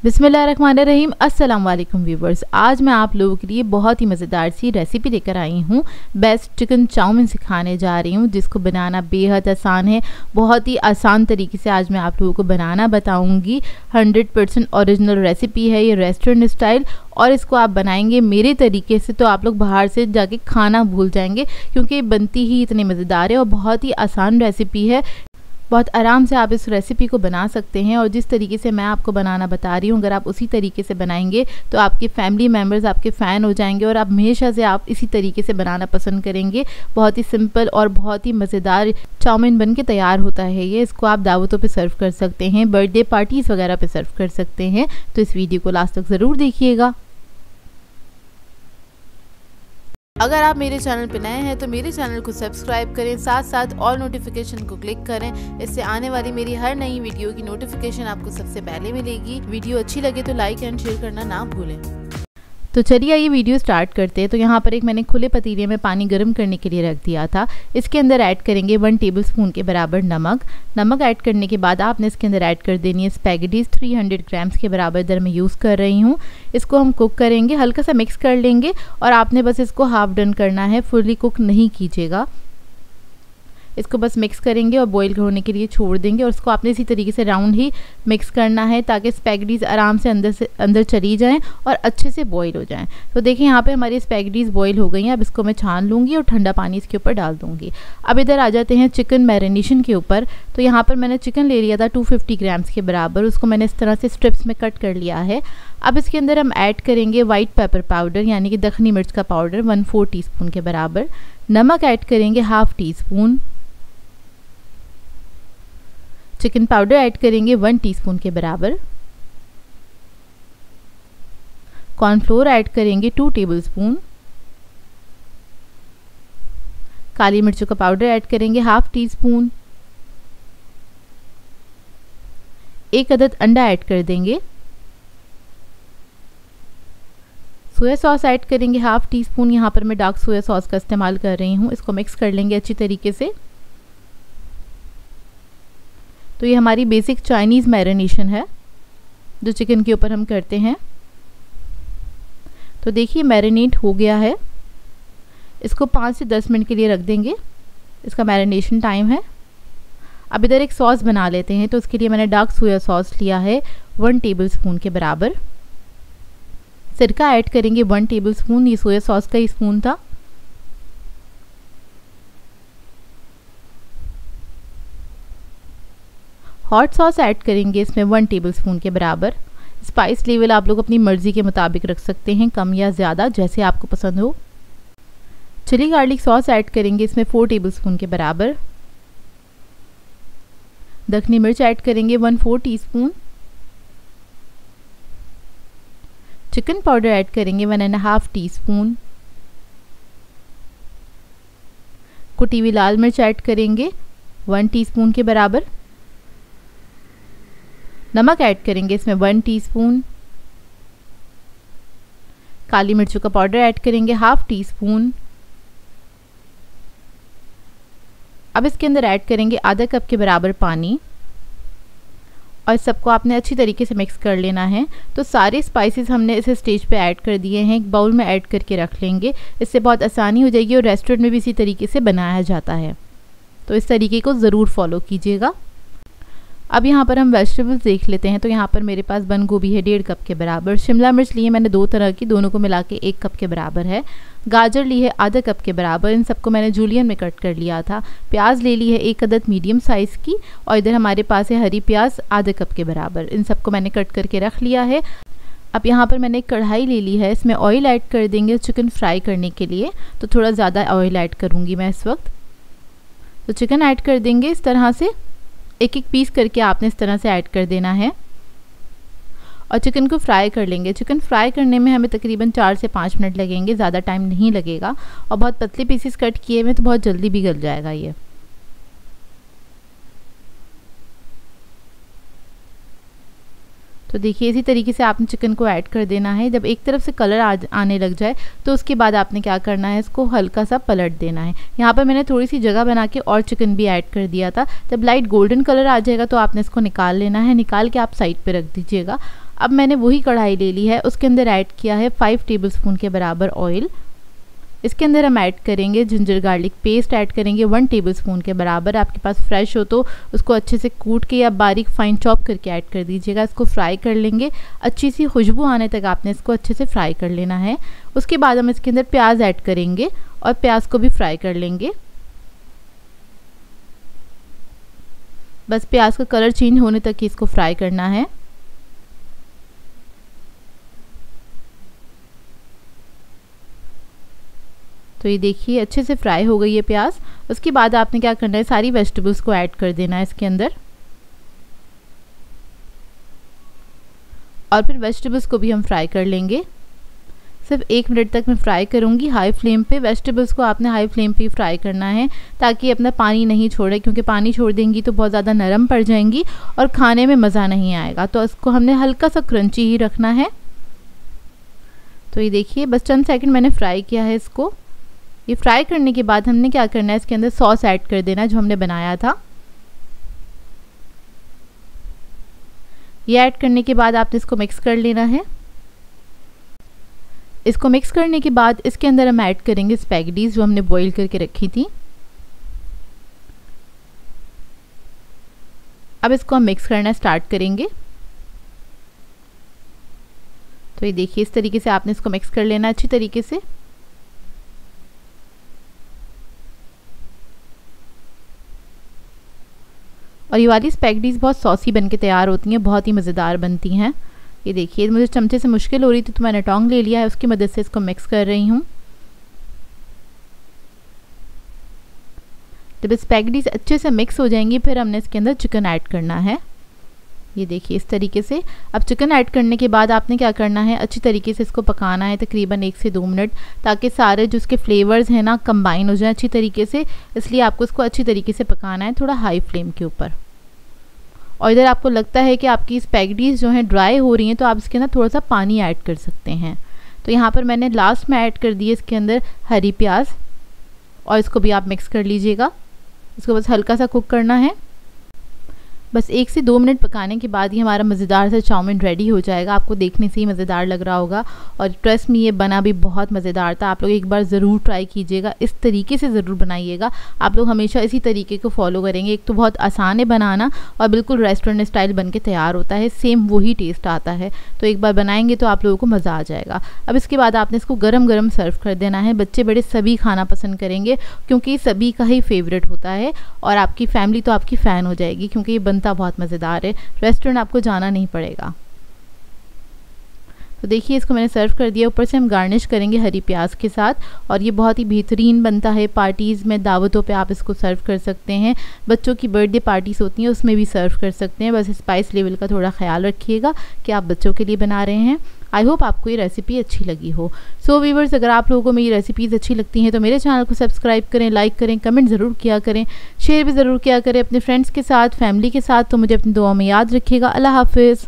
बिस्मिल्लाहिर्रहमानिर्रहीम। अस्सलाम वालेकुम व्यूवर्स। आज मैं आप लोगों के लिए बहुत ही मज़ेदार सी रेसिपी लेकर आई हूँ। बेस्ट चिकन चाउमीन सिखाने जा रही हूँ, जिसको बनाना बेहद आसान है। बहुत ही आसान तरीके से आज मैं आप लोगों को बनाना बताऊँगी। 100% ओरिजिनल रेसिपी है ये, रेस्टोरेंट स्टाइल, और इसको आप बनाएंगे मेरे तरीके से तो आप लोग बाहर से जाके खाना भूल जाएंगे, क्योंकि बनती ही इतनी मज़ेदार है और बहुत ही आसान रेसिपी है। बहुत आराम से आप इस रेसिपी को बना सकते हैं और जिस तरीके से मैं आपको बनाना बता रही हूँ, अगर आप उसी तरीके से बनाएंगे तो आपके फैमिली मेम्बर्स आपके फ़ैन हो जाएंगे और आप हमेशा से आप इसी तरीके से बनाना पसंद करेंगे। बहुत ही सिंपल और बहुत ही मज़ेदार चाउमीन बन के तैयार होता है ये। इसको आप दावतों पे सर्व कर सकते हैं, बर्थडे पार्टीज़ वगैरह पे सर्व कर सकते हैं। तो इस वीडियो को लास्ट तक ज़रूर देखिएगा। अगर आप मेरे चैनल पर नए हैं तो मेरे चैनल को सब्सक्राइब करें, साथ साथ ऑल नोटिफिकेशन को क्लिक करें। इससे आने वाली मेरी हर नई वीडियो की नोटिफिकेशन आपको सबसे पहले मिलेगी। वीडियो अच्छी लगे तो लाइक एंड शेयर करना ना भूलें। तो चलिए आइए वीडियो स्टार्ट करते हैं। तो यहाँ पर एक मैंने खुले पतीले में पानी गर्म करने के लिए रख दिया था। इसके अंदर ऐड करेंगे 1 टेबलस्पून के बराबर नमक ऐड करने के बाद आपने इसके अंदर ऐड कर देनी है स्पैगेटीज़ 300 ग्राम्स के बराबर इधर मैं यूज़ कर रही हूँ। इसको हम कुक करेंगे, हल्का सा मिक्स कर लेंगे और आपने बस इसको हाफ डन करना है, फुली कुक नहीं कीजिएगा। इसको बस मिक्स करेंगे और बॉईल होने के लिए छोड़ देंगे और इसको आपने इसी तरीके से राउंड ही मिक्स करना है ताकि स्पैगेटीज़ आराम से अंदर चली जाएं और अच्छे से बॉईल हो जाएं। तो देखिए यहाँ पे हमारी स्पैगेटीज़ बॉईल हो गई हैं। अब इसको मैं छान लूँगी और ठंडा पानी इसके ऊपर डाल दूँगी। अब इधर आ जाते हैं चिकन मैरिनेशन के ऊपर। तो यहाँ पर मैंने चिकन ले लिया था 250 ग्राम्स के बराबर, उसको मैंने इस तरह से स्ट्रिप्स में कट कर लिया है। अब इसके अंदर हम ऐड करेंगे वाइट पेपर पाउडर यानी कि दखनी मिर्च का पाउडर 1/4 टीस्पून के बराबर। नमक ऐड करेंगे 1/2 टीस्पून। चिकन पाउडर ऐड करेंगे 1 टीस्पून के बराबर। कॉर्नफ्लोर ऐड करेंगे 2 टेबलस्पून। काली मिर्चों का पाउडर ऐड करेंगे 1/2 टीस्पून। 1 अदद अंडा ऐड कर देंगे। सोया सॉस ऐड करेंगे 1/2 टीस्पून। यहाँ पर मैं डार्क सोया सॉस का इस्तेमाल कर रही हूँ। इसको मिक्स कर लेंगे अच्छी तरीके से। तो ये हमारी बेसिक चाइनीज़ मैरिनेशन है जो चिकन के ऊपर हम करते हैं। तो देखिए मैरिनेट हो गया है। इसको 5 से 10 मिनट के लिए रख देंगे, इसका मैरिनेशन टाइम है। अब इधर एक सॉस बना लेते हैं। तो उसके लिए मैंने डार्क सोया सॉस लिया है 1 टेबलस्पून के बराबर। सिरका ऐड करेंगे 1 टेबलस्पून, ये सोया सॉस का ही स्पून था। हॉट सॉस ऐड करेंगे इसमें 1 टेबलस्पून के बराबर। स्पाइस लेवल आप लोग अपनी मर्ज़ी के मुताबिक रख सकते हैं, कम या ज़्यादा जैसे आपको पसंद हो। चिली गार्लिक सॉस ऐड करेंगे इसमें 4 टेबलस्पून के बराबर। दखनी मिर्च ऐड करेंगे 1/4 टीस्पून। चिकन पाउडर ऐड करेंगे 1.5 टीस्पून। कुटी हुई लाल मिर्च ऐड करेंगे 1 टीस्पून के बराबर। नमक ऐड करेंगे इसमें 1 टीस्पून। काली मिर्चों का पाउडर ऐड करेंगे 1/2 टीस्पून। अब इसके अंदर ऐड करेंगे आधा कप के बराबर पानी और सबको आपने अच्छी तरीके से मिक्स कर लेना है। तो सारे स्पाइसेस हमने इस स्टेज पे ऐड कर दिए हैं, एक बाउल में ऐड करके रख लेंगे। इससे बहुत आसानी हो जाएगी और रेस्टोरेंट में भी इसी तरीके से बनाया जाता है। तो इस तरीके को ज़रूर फॉलो कीजिएगा। अब यहाँ पर हम वेजिटेबल्स देख लेते हैं। तो यहाँ पर मेरे पास बंद गोभी है 1.5 कप के बराबर। शिमला मिर्च ली है मैंने 2 तरह की, दोनों को मिला के 1 कप के बराबर है। गाजर ली है आधा कप के बराबर, इन सबको मैंने जूलियन में कट कर लिया था। प्याज ले ली है 1 अदद मीडियम साइज़ की और इधर हमारे पास है हरी प्याज आधा कप के बराबर। इन सबको मैंने कट करके रख लिया है। अब यहाँ पर मैंने एक कढ़ाई ले ली है, इसमें ऑयल ऐड कर देंगे चिकन फ्राई करने के लिए। तो थोड़ा ज़्यादा ऑयल ऐड करूँगी मैं इस वक्त। तो चिकन ऐड कर देंगे इस तरह से, एक एक पीस करके आपने इस तरह से ऐड कर देना है और चिकन को फ्राई कर लेंगे। चिकन फ्राई करने में हमें तकरीबन 4 से 5 मिनट लगेंगे, ज़्यादा टाइम नहीं लगेगा। और बहुत पतले पीसेस कट किए हुए तो बहुत जल्दी भी गल जाएगा ये। तो देखिए इसी तरीके से आपने चिकन को ऐड कर देना है। जब एक तरफ से कलर आने लग जाए तो उसके बाद आपने क्या करना है, इसको हल्का सा पलट देना है। यहाँ पर मैंने थोड़ी सी जगह बना के और चिकन भी ऐड कर दिया था। जब लाइट गोल्डन कलर आ जाएगा तो आपने इसको निकाल लेना है, निकाल के आप साइड पे रख दीजिएगा। अब मैंने वही कढ़ाई ले ली है, उसके अंदर ऐड किया है 5 टेबलस्पून के बराबर ऑयल। इसके अंदर हम ऐड करेंगे जिंजर गार्लिक पेस्ट, ऐड करेंगे 1 टेबलस्पून के बराबर। आपके पास फ्रेश हो तो उसको अच्छे से कूट के या बारीक फाइन चॉप करके ऐड कर दीजिएगा। इसको फ्राई कर लेंगे, अच्छी सी खुशबू आने तक आपने इसको अच्छे से फ्राई कर लेना है। उसके बाद हम इसके अंदर प्याज ऐड करेंगे और प्याज को भी फ्राई कर लेंगे। बस प्याज का कलर चेंज होने तक ही इसको फ्राई करना है। तो ये देखिए अच्छे से फ्राई हो गई है प्याज। उसके बाद आपने क्या करना है, सारी वेजिटेबल्स को ऐड कर देना है इसके अंदर, और फिर वेजिटेबल्स को भी हम फ्राई कर लेंगे। सिर्फ 1 मिनट तक मैं फ्राई करूँगी हाई फ्लेम पे। वेजिटेबल्स को आपने हाई फ्लेम पे फ्राई करना है ताकि अपना पानी नहीं छोड़े, क्योंकि पानी छोड़ देंगी तो बहुत ज़्यादा नरम पड़ जाएंगी और खाने में मज़ा नहीं आएगा। तो इसको हमने हल्का सा क्रंची ही रखना है। तो ये देखिए बस चंद सेकंड मैंने फ्राई किया है इसको। ये फ्राई करने के बाद हमने क्या करना है, इसके अंदर सॉस ऐड कर देना है जो हमने बनाया था। ये ऐड करने के बाद आपने इसको मिक्स कर लेना है। इसको मिक्स करने के बाद इसके अंदर हम ऐड करेंगे स्पैगेटीज जो हमने बॉईल करके रखी थी। अब इसको हम मिक्स करना स्टार्ट करेंगे। तो ये देखिए इस तरीके से आपने इसको मिक्स कर लेना अच्छी तरीके से। और ये वाली स्पैगेटीज बहुत सॉसी बनके तैयार होती हैं, बहुत ही मज़ेदार बनती हैं। ये देखिए मुझे चमचे से मुश्किल हो रही थी तो मैंने टोंग ले लिया है, उसकी मदद से इसको मिक्स कर रही हूँ। जब स्पैगेटीज अच्छे से मिक्स हो जाएंगी फिर हमने इसके अंदर चिकन ऐड करना है। ये देखिए इस तरीके से। अब चिकन ऐड करने के बाद आपने क्या करना है, अच्छी तरीके से इसको पकाना है तकरीबन 1 से 2 मिनट, ताकि सारे जो उसके फ्लेवर्स हैं ना कंबाइन हो जाए अच्छी तरीके से। इसलिए आपको इसको अच्छी तरीके से पकाना है थोड़ा हाई फ्लेम के ऊपर। और इधर आपको लगता है कि आपकी स्पैगेटीज जो हैं ड्राई हो रही हैं तो आप इसके अंदर थोड़ा सा पानी ऐड कर सकते हैं। तो यहाँ पर मैंने लास्ट में ऐड कर दी है इसके अंदर हरी प्याज, और इसको भी आप मिक्स कर लीजिएगा। इसको बस हल्का सा कुक करना है। बस 1 से 2 मिनट पकाने के बाद ही हमारा मज़ेदार सा चाउमीन रेडी हो जाएगा। आपको देखने से ही मज़ेदार लग रहा होगा और ट्रस्ट में ये बना भी बहुत मज़ेदार था। आप लोग एक बार ज़रूर ट्राई कीजिएगा, इस तरीके से ज़रूर बनाइएगा। आप लोग हमेशा इसी तरीके को फॉलो करेंगे। एक तो बहुत आसान है बनाना और बिल्कुल रेस्टोरेंट स्टाइल बन के तैयार होता है, सेम वही टेस्ट आता है। तो एक बार बनाएंगे तो आप लोगों को मज़ा आ जाएगा। अब इसके बाद आपने इसको गरम गरम सर्व कर देना है। बच्चे बड़े सभी खाना पसंद करेंगे क्योंकि सभी का ही फेवरेट होता है, और आपकी फैमिली तो आपकी फ़ैन हो जाएगी क्योंकि ये बनता बहुत मज़ेदार है। रेस्टोरेंट आपको जाना नहीं पड़ेगा। तो देखिए इसको मैंने सर्व कर दिया। ऊपर से हम गार्निश करेंगे हरी प्याज के साथ, और ये बहुत ही बेहतरीन बनता है। पार्टीज़ में, दावतों पे आप इसको सर्व कर सकते हैं। बच्चों की बर्थडे पार्टीज़ होती हैं उसमें भी सर्व कर सकते हैं। बस स्पाइस लेवल का थोड़ा ख्याल रखिएगा कि आप बच्चों के लिए बना रहे हैं। आई होप आपको ये रेसिपी अच्छी लगी हो। सो व्यूअर्स, अगर आप लोगों को मेरी रेसिपीज़ अच्छी लगती हैं तो मेरे चैनल को सब्सक्राइब करें, लाइक करें, कमेंट ज़रूर किया करें, शेयर भी ज़रूर किया करें अपने फ्रेंड्स के साथ, फैमिली के साथ। तो मुझे अपनी दुआ में याद रखिएगा। अल्लाह हाफिज़।